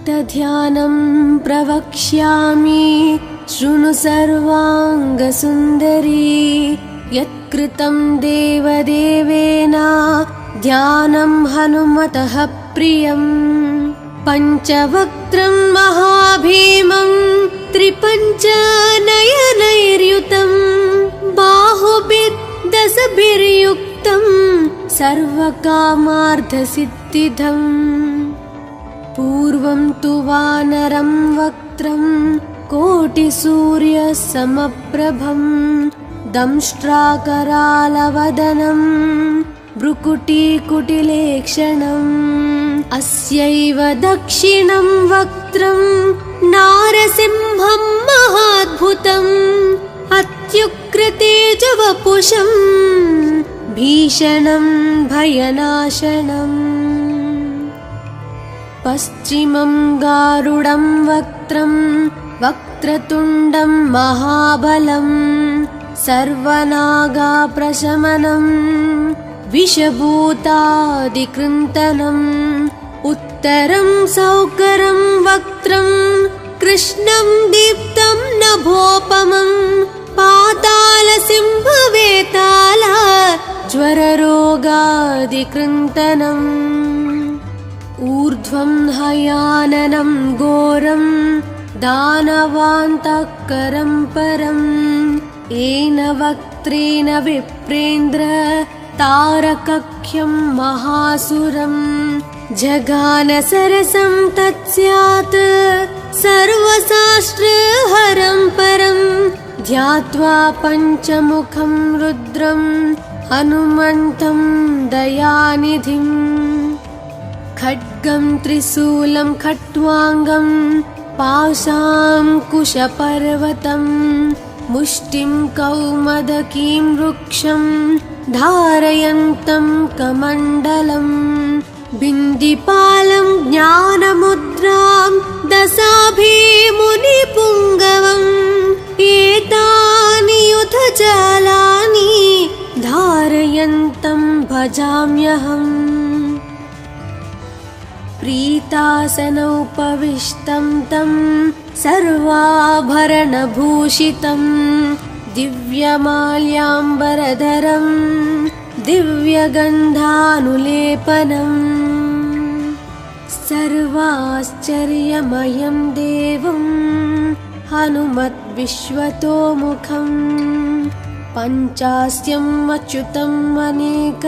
भक्तध्यानं प्रवक्ष्यामि शृणु सर्वाङ्गसुन्दरी यत्कृतं देवदेवेन ध्यानं हनुमतः प्रियम् पञ्चवक्त्रं महाभीमं त्रिपञ्चनयनैर्युतं बाहुभिर्दशभिर्युक्तं सर्वकामार्थसिद्धिदम् पूर्वं तु वानरं वक्त्रं कोटिसूर्यसमप्रभं दंष्ट्राकरालवदनं भ्रुकुटीकुटिलेक्षणम् अस्यैव दक्षिणं वक्त्रं नारसिंहं महाद्भुतम् अत्युग्रतेजवपुषं भीषणं भयनाशनम् पश्चिमं गारुडं वक्त्रं वक्रतुण्डं महाबलं सर्वनागाप्रशमनं विषभूतादिकृन्तनम् उत्तरं सौकरं वक्त्रं कृष्णं दीप्तं नभोपमं पातालसिंहवेताल ज्वररोगादिकृन्तनम् ऊर्ध्वं हयाननं घोरं दानवान्तकरं परम् येन वक्त्रेण विप्रेन्द्र तारकख्यं महासुरम् जगानसरसं तत्स्यात् सर्वशास्त्रहरं परं ध्यात्वा पञ्चमुखं रुद्रं हनुमन्तं दयानिधिम् खड्गं त्रिशूलं खट्वाङ्गं पाशाङ्कुशपर्वतं मुष्टिं कौमदकीं वृक्षं धारयन्तं कमण्डलम् बिन्दिपालं ज्ञानमुद्रां दशाभिमुनिपुङ्गवम् एतानि युधजालानि धारयन्तं भजाम्यहम् प्रीतासनोपविष्टं तं सर्वाभरणभूषितं दिव्यमाल्याम्बरधरं दिव्यगन्धानुलेपनम् सर्वाश्चर्यमयं देवं हनुमद्विश्वतोमुखं पञ्चास्यम् अच्युतम् अनेक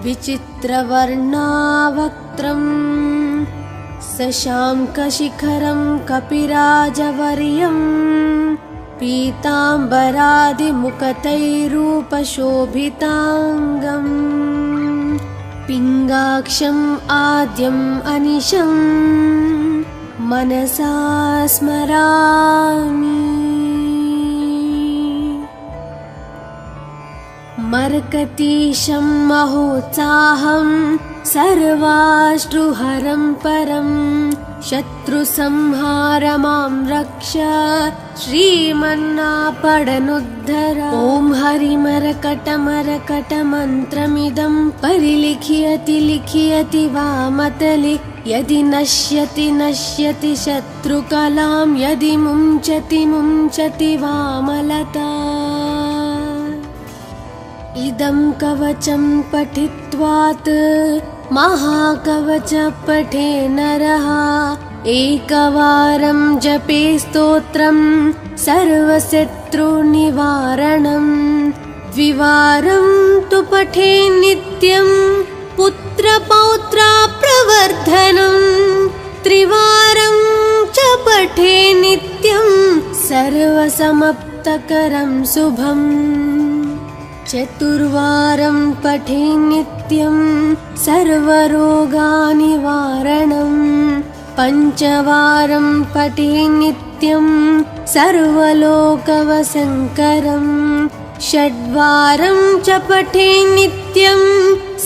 विचित्रवर्णावक्त्रं शशाङ्कशिखरं कपिराजवर्यं पीताम्बरादिमुखतैरूपशोभिताङ्गम् पिङ्गाक्षम् आद्यम् अनिशं मनसा स्मरामि मर्कतीशं महोत्साहं सर्वाश्रुहरं परं शत्रुसंहार मां रक्ष श्रीमन्नापडनुद्धर ॐ हरिमरकटमरकटमन्त्रमिदं परिलिख्यति लिख्यति वामतले यदि नश्यति नश्यति शत्रुकलां यदि मुञ्चति मुञ्चति वामलता इदं कवचं पठित्वात् महाकवच पठे नरः एकवारं जपे स्तोत्रं सर्वशत्रुनिवारणम् द्विवारं तु पठे नित्यं पुत्रपौत्राप्रवर्धनम् त्रिवारं च पठे नित्यं सर्वसमाप्तकरं शुभम् चतुर्वारं पठे नित्यं सर्वरोगनिवारणम् पञ्चवारं पठे नित्यं सर्वलोकवशङ्करम् षड्वारं च पठे नित्यं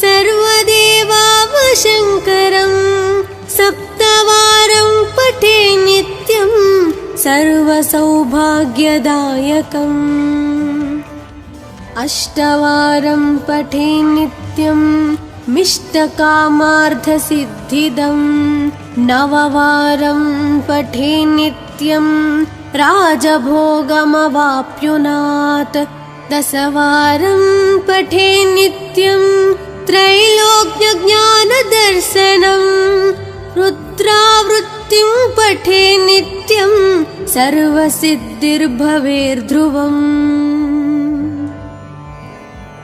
सर्वदेवावशङ्करम् सप्तवारं पठे नित्यं सर्वसौभाग्यदायकम् अष्टवारं पठे नित्यं मिष्टकामार्थसिद्धिदं नववारं पठे नित्यं राजभोगमवाप्युनात् दशवारं पठे नित्यं त्रैलोक्यज्ञानदर्शनं रुद्रावृत्तिं पठे नित्यं सर्वसिद्धिर्भवेर्ध्रुवम्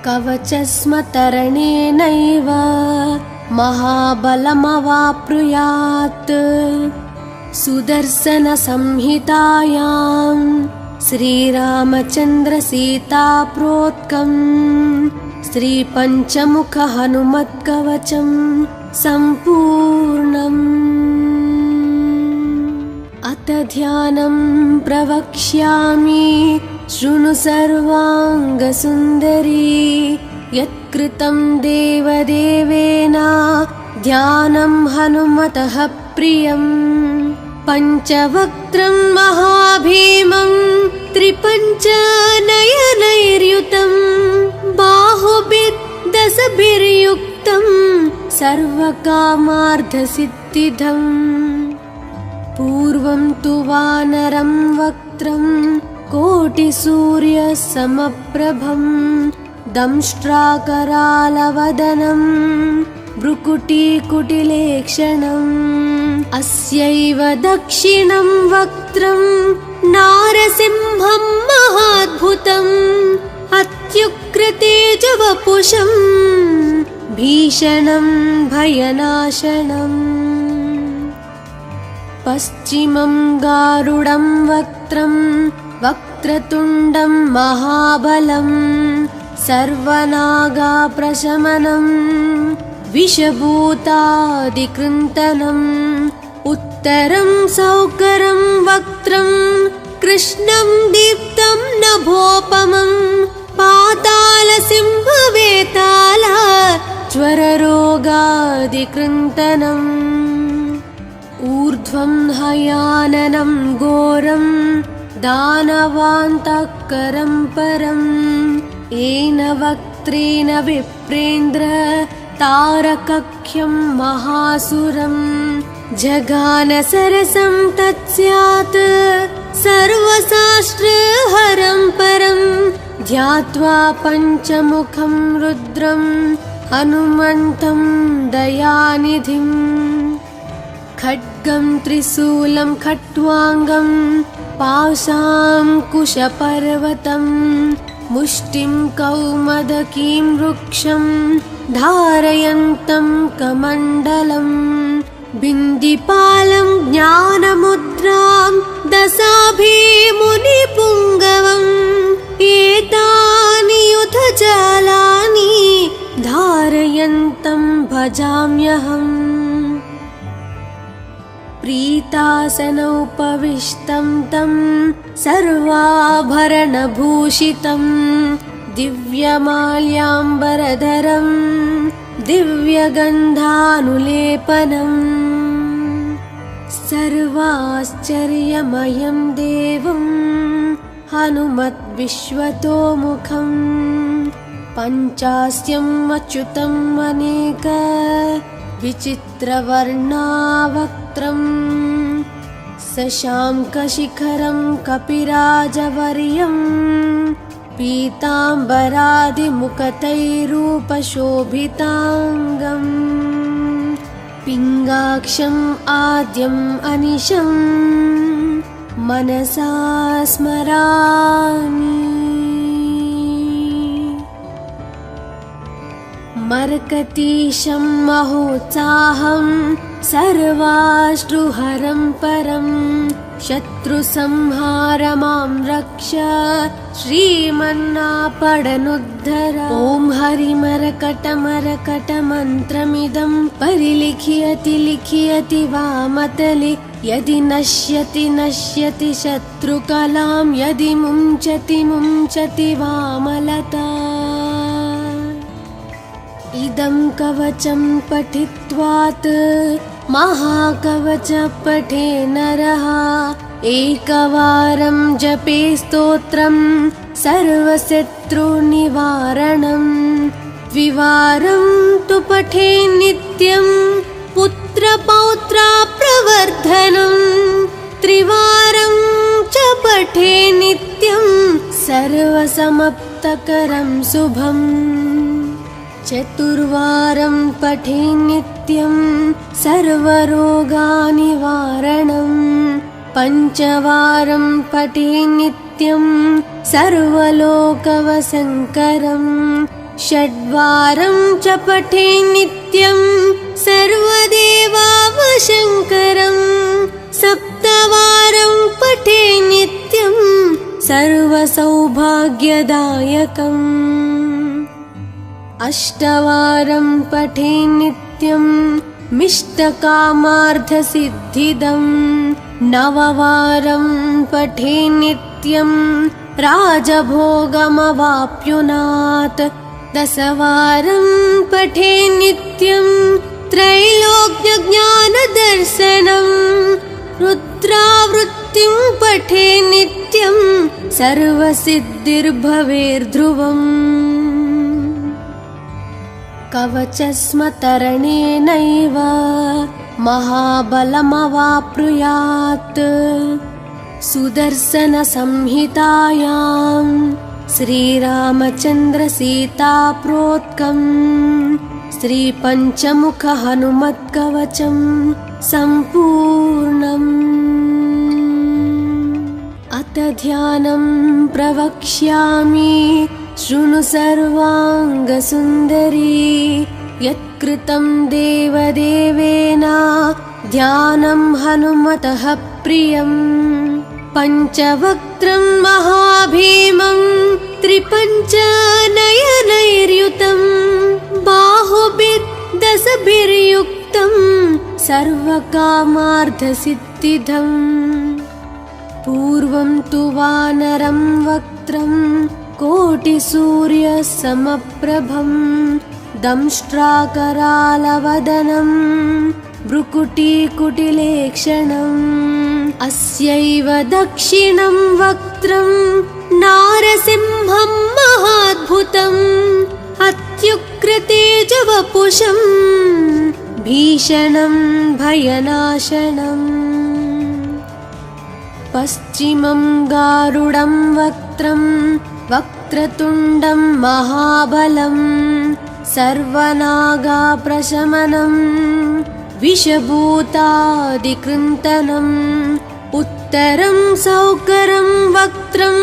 कवचस्मतरणेनैव महाबलमवाप्नुयात् सुदर्शनसंहितायां श्रीरामचन्द्रसीताप्रोक्तं श्रीपञ्चमुखहनुमत्कवचं सम्पूर्णम् अथ ध्यानं प्रवक्ष्यामि शृणु सर्वाङ्गसुन्दरी यत्कृतं देवदेवेन ध्यानं हनुमतः प्रियं पञ्चवक्त्रं महाभीमं त्रिपञ्चनयनैर्युतं बाहुभिर्दशभिर्युक्तं सर्वकामार्थसिद्धिदम् पूर्वं तु वानरं वक्त्रं कोटिसूर्यसमप्रभं दंष्ट्राकरालवदनं भ्रुकुटीकुटिलेक्षणम् अस्यैव दक्षिणं वक्त्रं नारसिंहं महाद्भुतम् अत्युग्रतेजवपुषं भीषणं भयनाशनम् पश्चिमं गारुडं वक्त्रं वक्रतुण्डं महाबलं सर्वनागाप्रशमनं विषभूतादिकृन्तनम् उत्तरं सौकरं वक्त्रं कृष्णं दीप्तं नभोपमं पातालसिंहवेताल ज्वररोगादिकृन्तनम् ऊर्ध्वं हयाननं घोरं दानवान्तकरं परं येन वक्त्रेण विप्रेन्द्र तारकख्यं महासुरं जगानसरसं तत्स्यात् सर्वशास्त्रहरं परं ध्यात्वा पञ्चमुखं रुद्रं हनुमन्तं दयानिधिम् खड्गं त्रिशूलं खट्वाङ्गं पाशाङ्कुशपर्वतं मुष्टिं कौमदकीं वृक्षं धारयन्तं कमण्डलं बिन्दिपालं ज्ञानमुद्रां दशाभिमुनिपुङ्गवम् एतानि युधजालानि धारयन्तं भजाम्यहम् प्रीतासनोपविष्टं तं सर्वाभरणभूषितं दिव्यमाल्याम्बरधरं दिव्यगन्धानुलेपनं सर्वाश्चर्यमयं देवं हनुमद्विश्वतोमुखं पञ्चास्यम् अच्युतम् अनेक विचित्रवर्णावक्त्रं शशाङ्कशिखरं कपिराजवर्यं पीताम्बरादिमुखतैरूपशोभिताङ्गम् पिङ्गाक्षम् आद्यम् अनिशं मनसा स्मरामि मर्कतीशं महोत्साहं सर्वाश्रुहरं परं शत्रुसंहार मां रक्ष श्रीमन्नापडनुद्धर ॐ हरिमरकटमरकटमन्त्रमिदं परिलिख्यति लिख्यति वामतले यदि नश्यति नश्यति शत्रुकलां यदि मुञ्चति मुञ्चति वामलता इदं कवचं पठित्वात् महाकवच पठे नरः एकवारं जपे स्तोत्रं सर्वशत्रुनिवारणं द्विवारं तु पठे नित्यं पुत्रपौत्राप्रवर्धनम् त्रिवारं च पठे नित्यं सर्वसमाप्तकरं शुभम् चतुर्वारं पठे नित्यं सर्वरोगनिवारणम् पञ्चवारं पठे नित्यं सर्वलोकवशङ्करम् षड्वारं च पठे नित्यं सर्वदेवावशङ्करम् सप्तवारं पठे नित्यं सर्वसौभाग्यदायकम् अष्टवारं पठे नित्यं मिष्टकामार्थसिद्धिदम् नववारं पठे नित्यं राजभोगमवाप्नुयात् दशवारं पठे नित्यं त्रैलोक्यज्ञानदर्शनम् रुद्रावृत्तिं पठे नित्यं सर्वसिद्धिर्भवेर्ध्रुवम् कवचस्मतरणेनैव महाबलमवाप्नुयात् सुदर्शनसंहितायां श्रीरामचन्द्रसीताप्रोक्तं श्रीपञ्चमुखहनुमत्कवचं सम्पूर्णम् अथ ध्यानं प्रवक्ष्यामि शृणु सर्वाङ्गसुन्दरी यत्कृतं देवदेवेन ध्यानं हनुमतः प्रियम् पञ्चवक्त्रं महाभीमं त्रिपञ्चनयनैर्युतं बाहुभिर्दशभिर्युक्तं सर्वकामार्थसिद्धिदम् पूर्वं तु वानरं वक्त्रं कोटिसूर्यसमप्रभं दंष्ट्राकरालवदनं भ्रुकुटीकुटिलेक्षणम् अस्यैव दक्षिणं वक्त्रं नारसिंहं महाद्भुतम् अत्युग्रतेजवपुषं भीषणं भयनाशनम् पश्चिमं गारुडं वक्त्रं वक्रतुण्डं महाबलं सर्वनागाप्रशमनं विषभूतादिकृन्तनम् उत्तरं सौकरं वक्त्रं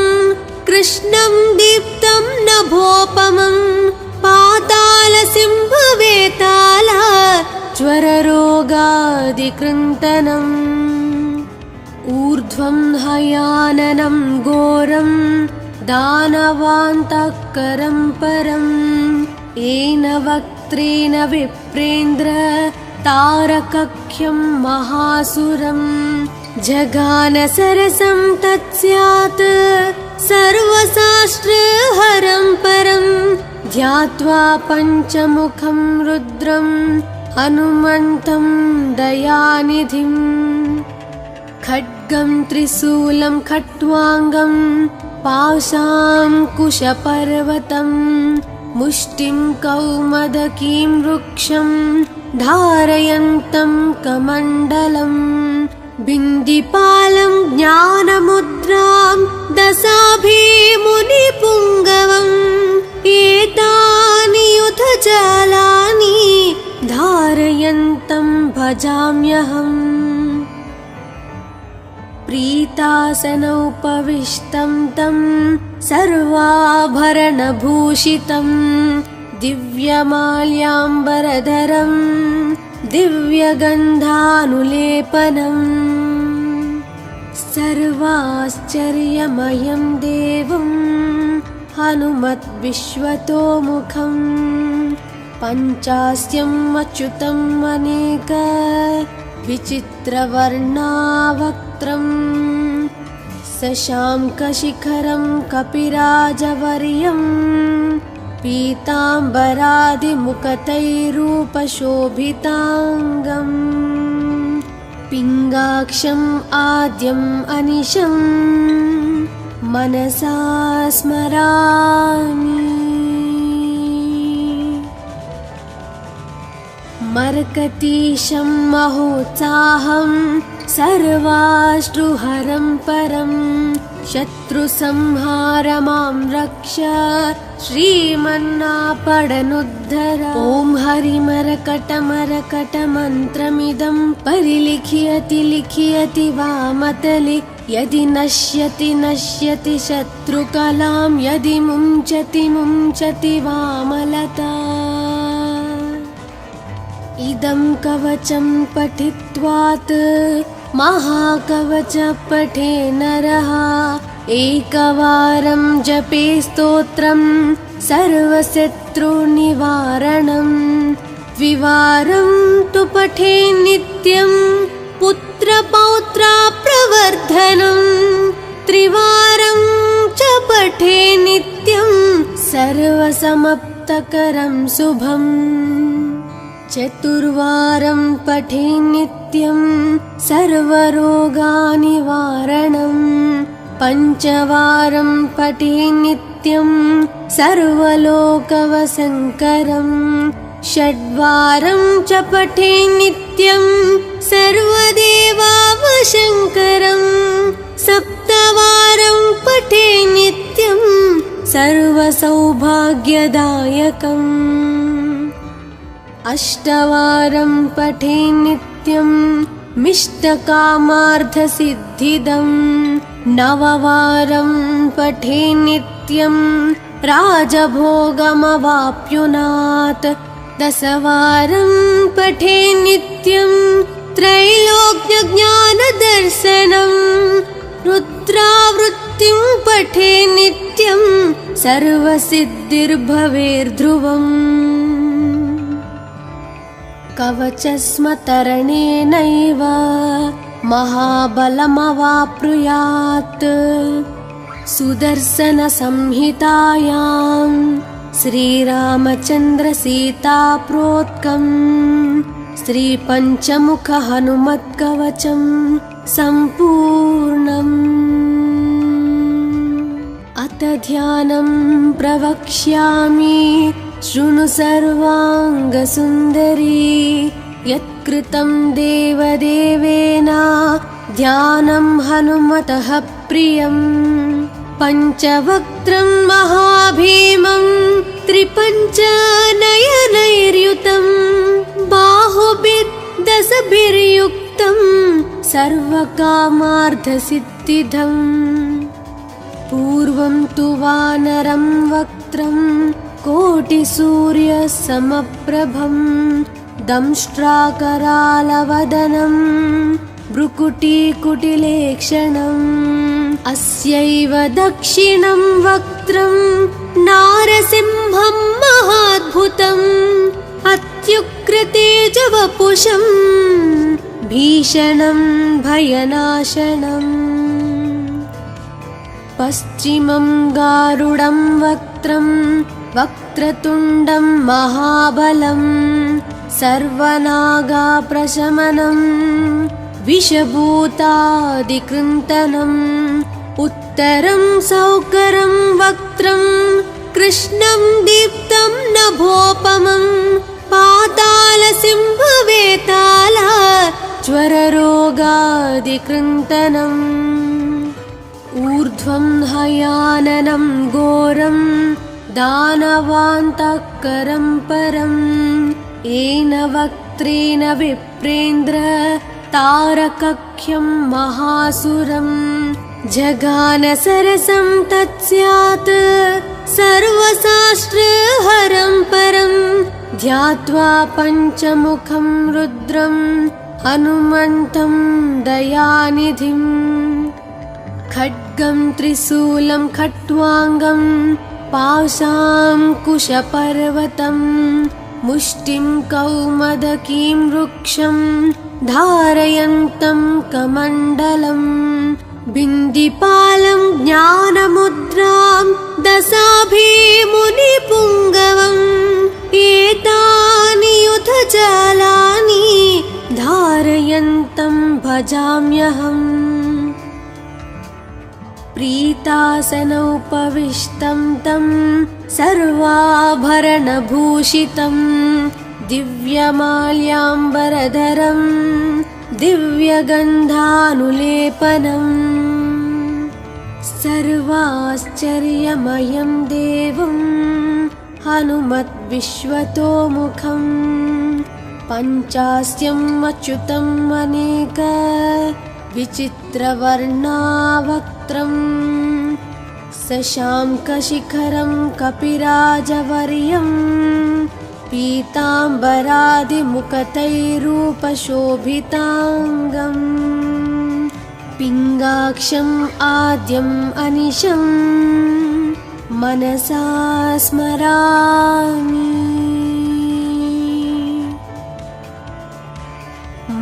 कृष्णं दीप्तं नभोपमं पातालसिंहवेताल ज्वररोगादिकृन्तनम् ऊर्ध्वं हयाननं घोरं दानवान्तकरं परं येन वक्त्रेण विप्रेन्द्र तारकख्यं महासुरं जगानसरसं तत्स्यात् सर्वशास्त्रहरं परं ध्यात्वा पञ्चमुखं रुद्रं हनुमन्तं दयानिधिम् खड्गं त्रिशूलं खट्वाङ्गं पाशाङ्कुशपर्वतं मुष्टिं कौमदकीं वृक्षं धारयन्तं कमण्डलम् बिन्दिपालं ज्ञानमुद्रां दशाभिमुनिपुङ्गवम् एतानि युधजालानि धारयन्तं भजाम्यहम् प्रीतासनोपविष्टं तं सर्वाभरणभूषितं दिव्यमाल्याम्बरधरं दिव्यगन्धानुलेपनम् सर्वाश्चर्यमयं देवं हनुमद्विश्वतोमुखं पञ्चास्यम् अच्युतम् अनेक विचित्रवर्णावक्त्रं शशाङ्कशिखरं कपिराजवर्यं पीताम्बरादिमुकुटैरूपशोभिताङ्गम् पिङ्गाक्षम् आद्यम् अनिशं मनसा स्मरामि। मरकतीशं महोत्साहं सर्वाश्रुहरं परं शत्रुसंहार मां रक्ष श्रीमन्नापडनुद्धर। ॐ हरिमरकटमरकटमन्त्रमिदं परिलिख्यति लिख्यति वामतले यदि नश्यति नश्यति शत्रुकलां यदि मुञ्चति मुञ्चति वामलता। इदं कवचं पठित्वात् महाकवच पठे नरः एकवारं जपे स्तोत्रं सर्वशत्रुनिवारणं द्विवारं तु पठे नित्यं पुत्रपौत्रप्रवर्धनं त्रिवारं च पठे नित्यं सर्वसमाप्तकरं शुभम् चतुर्वारं पठे नित्यं सर्वरोगनिवारणं पञ्चवारं पठे नित्यं सर्वलोकवशङ्करं षड्वारं च पठे नित्यं सर्वदेवावशङ्करं सप्तवारं पठे नित्यं सर्वसौभाग्यदायकम् अष्टवारं पठे नित्यं मिष्टकामार्थसिद्धिदं नववारं पठे नित्यं राजभोगमवाप्नुयात् दशवारं पठे नित्यं त्रैलोक्यज्ञानदर्शनं रुद्रावृत्तिं पठे नित्यं सर्वसिद्धिर्भवेर्ध्रुवम् कवचस्मतरणेनैव महाबलमवाप्नुयात् सुदर्शनसंहितायां श्रीरामचन्द्रसीताप्रोक्तं श्रीपञ्चमुखहनुमत्कवचं सम्पूर्णम्। अथ ध्यानं प्रवक्ष्यामि शृणु सर्वाङ्गसुन्दरी यत्कृतं देवदेवेन ध्यानं हनुमतः प्रियं पञ्चवक्त्रं महाभीमं त्रिपञ्चनयनैर्युतं बाहुभिर्दशभिर्युक्तं सर्वकामार्थसिद्धिदम् पूर्वं तु वानरं वक्त्रं कोटिसूर्यसमप्रभं दंष्ट्राकरालवदनं भ्रुकुटीकुटिलेक्षणम् अस्यैव दक्षिणं वक्त्रं नारसिंहं महाद्भुतम् अत्युग्रतेजवपुषं भीषणं भयनाशनम् पश्चिमं गारुडं वक्त्रं वक्रतुण्डं महाबलं सर्वनागाप्रशमनं विषभूतादिकृन्तनम् उत्तरं सौकरं वक्त्रं कृष्णं दीप्तं नभोपमं पातालसिंहवेताल ज्वररोगादिकृन्तनम् ऊर्ध्वं हयाननं घोरं दानवान्तकरं परं येन वक्त्रेण विप्रेन्द्र तारकख्यं महासुरं जगानसरसं तत्स्यात् सर्वशास्त्रहरं परं ध्यात्वा पञ्चमुखं रुद्रं हनुमन्तं दयानिधिम् खड्गं त्रिशूलं खट्वाङ्गं पाशाङ्कुशपर्वतं मुष्टिं कौमदकीं वृक्षं धारयन्तं कमण्डलं बिन्दिपालं ज्ञानमुद्रां दशाभिमुनिपुङ्गवम् एतानि युधजालानि धारयन्तं भजाम्यहम् प्रीतासनोपविष्टं तं सर्वाभरणभूषितं दिव्यमाल्याम्बरधरं दिव्यगन्धानुलेपनम् सर्वाश्चर्यमयं देवं हनुमद्विश्वतोमुखम् पञ्चास्यम् अच्युतम् अनेक विचित्रवर्णावक्त्रम् शशाङ्कशिखरं कपिराजवर्यं पीताम्बरादिमुखतैरूपशोभिताङ्गम् पिङ्गाक्षम् आद्यम् अनिशम् मनसा स्मरामि।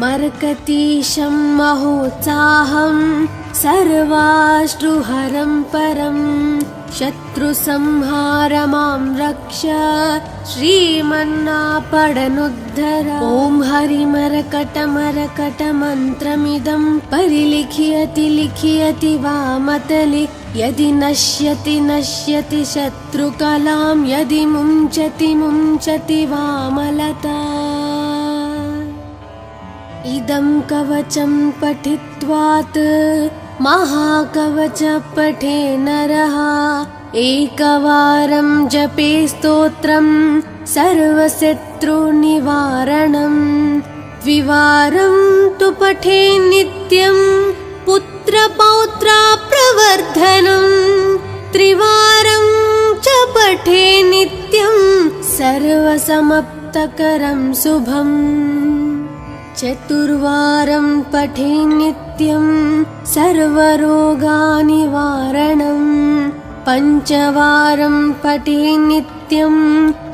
मर्कतीशं महोत्साहं सर्वाश्रुहरं परं शत्रुसंहार मां रक्ष श्रीमन्नापडनुद्धर। ॐ हरिमरकटमरकटमन्त्रमिदं परिलिख्यति लिख्यति वामतले यदि नश्यति नश्यति शत्रुकलां यदि मुञ्चति मुञ्चति वामलता। इदं कवचं पठित्वात् महाकवच पठे नरः एकवारं जपे स्तोत्रं सर्वशत्रुनिवारणम् द्विवारं तु पठे नित्यं पुत्रपौत्राप्रवर्धनम् त्रिवारं च पठे नित्यं सर्वसमाप्तकरं शुभम् चतुर्वारं पठे नित्यं सर्वरोगनिवारणम् पञ्चवारं पठे नित्यं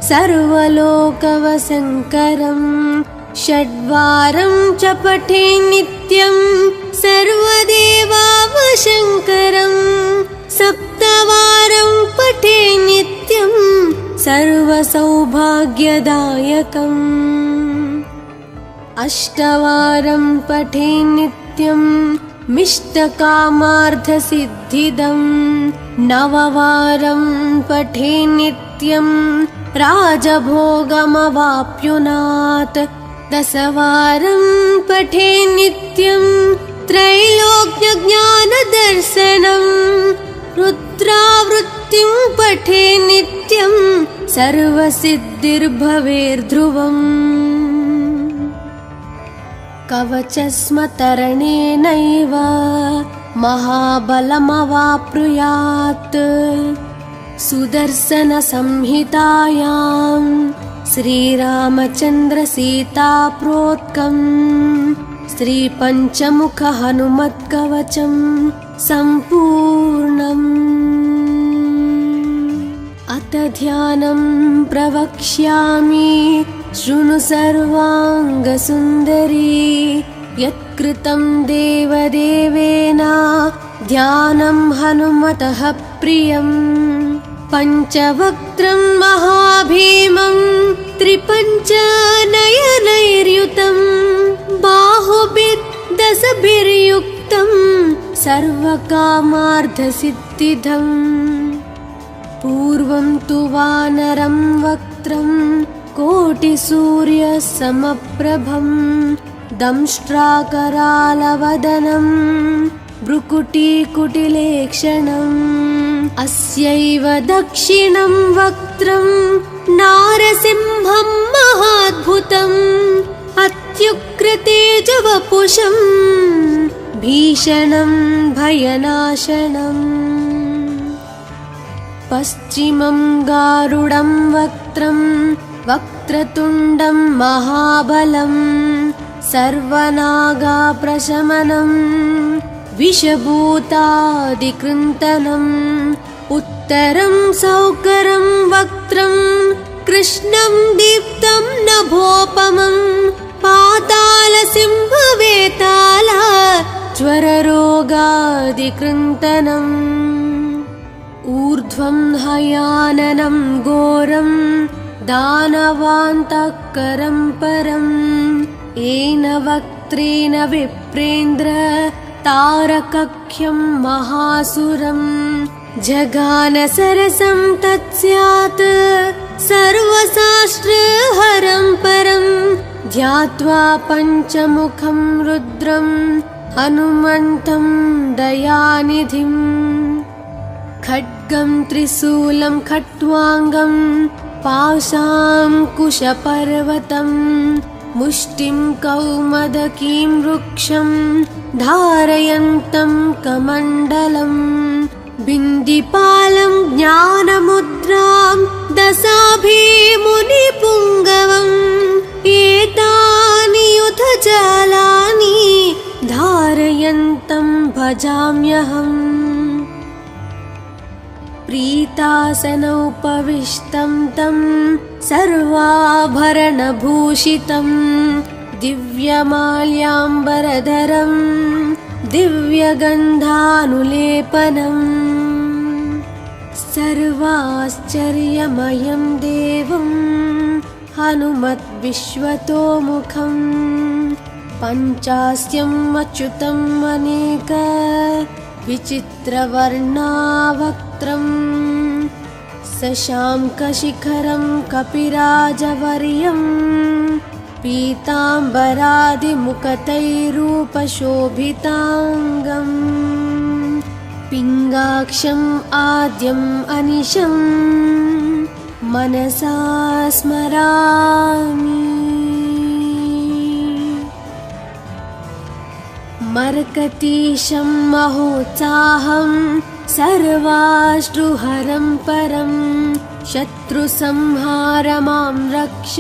सर्वलोकवशङ्करम् षड्वारं च पठे नित्यं सर्वदेवावशङ्करम् सप्तवारं पठे नित्यं सर्वसौभाग्यदायकम् अष्टवारं पठे नित्यं मिष्टकामार्थसिद्धिदम् नववारं पठे नित्यं राजभोगमवाप्नुयात् दशवारं पठे नित्यं त्रैलोक्यज्ञानदर्शनम् रुद्रावृत्तिं पठे नित्यं सर्वसिद्धिर्भवेर्ध्रुवम् कवचस्मतरणेनैव महाबलमवाप्नुयात् सुदर्शनसंहितायां श्रीरामचन्द्रसीताप्रोक्तम् श्रीपञ्चमुखहनुमत्कवचं सम्पूर्णम्। अथ ध्यानं प्रवक्ष्यामि शृणु सर्वाङ्गसुन्दरी यत्कृतं देवदेवेन ध्यानं हनुमतः प्रियम् पञ्चवक्त्रं महाभीमं त्रिपञ्चनयनैर्युतं बाहुभिर्दशभिर्युक्तं सर्वकामार्थसिद्धिदम् पूर्वं तु वानरं वक्त्रं कोटिसूर्यसमप्रभं दंष्ट्राकरालवदनं भ्रुकुटीकुटिलेक्षणम् अस्यैव दक्षिणं वक्त्रं नारसिंहं महाद्भुतम् अत्युग्रतेजवपुषं भीषणं भयनाशनम् पश्चिमं गारुडं वक्त्रं वक्रतुण्डं महाबलं सर्वनागाप्रशमनं विषभूतादिकृन्तनम् उत्तरं सौकरं वक्त्रं कृष्णं दीप्तं नभोपमं पातालसिंहवेताल ज्वररोगादिकृन्तनम् ऊर्ध्वं हयाननं घोरं दानवान्तकरं परम् येन वक्त्रेण विप्रेन्द्र तारकख्यं महासुरम् जगानसरसं तत्स्यात् सर्वशास्त्रहरं परम् ध्यात्वा पञ्चमुखं रुद्रं हनुमन्तं दयानिधिं खड्गं त्रिशूलं खट्वाङ्गं पाशाङ्कुशपर्वतं मुष्टिं कौमदकीं वृक्षं धारयन्तं कमण्डलं बिन्दिपालं ज्ञानमुद्रां दशाभिमुनिपुङ्गवम् एतानि युधजालानि धारयन्तं भजाम्यहम् प्रीतासनोपविष्टं तं सर्वाभरणभूषितं दिव्यमाल्याम्बरधरं दिव्यगन्धानुलेपनम् सर्वाश्चर्यमयं देवं हनुमद्विश्वतोमुखं पञ्चास्यम् अच्युतम् अनेक विचित्रवर्णावक्त्रं शशाङ्कशिखरं कपिराजवर्यं पीताम्बरादिमुकुटैरूपशोभिताङ्गम् पिङ्गाक्षम् आद्यम् अनिशं मनसा स्मरामि मर्कटीशं महोत्साहं सर्वाश्रुहरं परं शत्रुसंहारमां रक्ष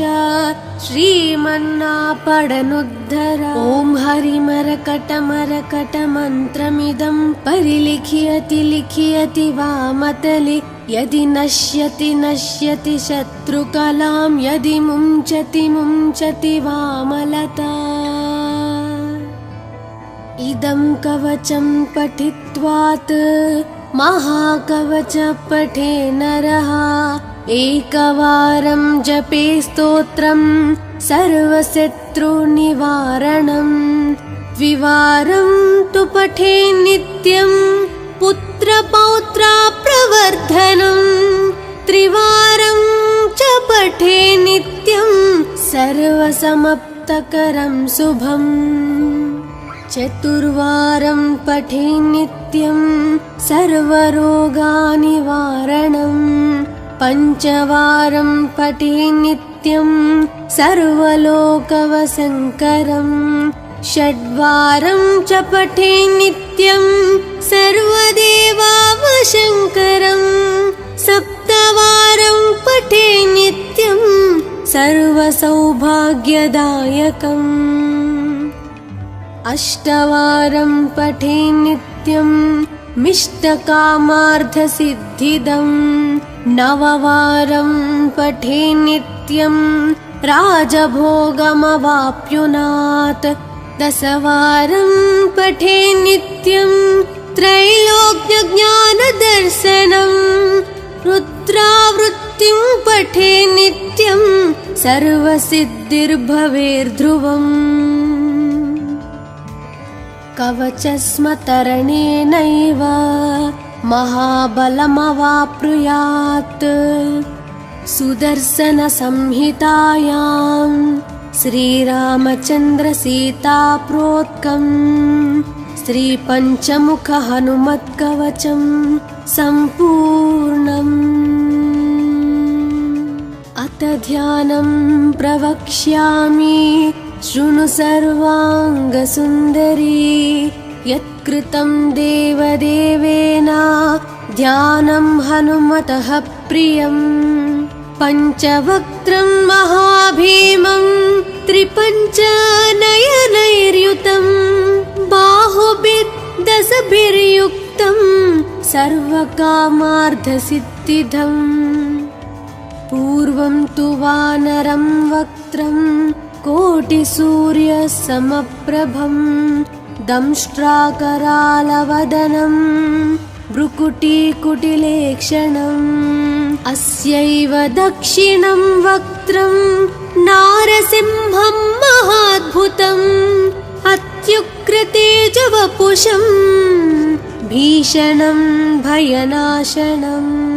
श्रीमन्नापडनुद्धर ॐ हरिमरकटमरकटमन्त्रमिदं परिलिख्यति लिख्यति वामतले यदि नश्यति नश्यति शत्रुकलां यदि मुञ्चति मुञ्चति वामलता इदं कवचं पठित्वात् महाकवच पठे नरः एकवारं जपे स्तोत्रं सर्वशत्रुनिवारणं द्विवारं तु पठे नित्यं पुत्रपौत्राप्रवर्धनं त्रिवारं च पठे नित्यं सर्वसमाप्तकरं शुभम् चतुर्वारं पठे नित्यं सर्वरोगनिवारणं पञ्चवारं पठे नित्यं सर्वलोकवशङ्करं षड्वारं च पठे नित्यं सर्वदेवावशङ्करं सप्तवारं पठे नित्यं सर्वसौभाग्यदायकम् अष्टवारं पठे नित्यं मिष्टकामार्थसिद्धिदं नववारं पठे नित्यं राजभोगमवाप्नुयात् दशवारं पठे नित्यं त्रैलोक्यज्ञानदर्शनं रुद्रावृत्तिं पठे नित्यं सर्वसिद्धिर्भवेर्ध्रुवम् कवचस्मतरणेनैव महाबलमवाप्नुयात् सुदर्शनसंहितायां श्रीरामचन्द्रसीताप्रोक्तं श्रीपञ्चमुखहनुमत्कवचं सम्पूर्णम् अथ ध्यानं प्रवक्ष्यामि शृणु सर्वाङ्गसुन्दरी यत्कृतं देवदेवेन ध्यानं हनुमतः प्रियं पञ्चवक्त्रं महाभीमं त्रिपञ्चनयनैर्युतं बाहुभिर्दशभिर्युक्तं सर्वकामार्थसिद्धिदम् पूर्वं तु वानरं वक्त्रं कोटिसूर्यसमप्रभं दंष्ट्राकरालवदनं भ्रुकुटीकुटिलेक्षणम् अस्यैव दक्षिणं वक्त्रं नारसिंहं महाद्भुतम् अत्युग्रतेजवपुषं भीषणं भयनाशनम्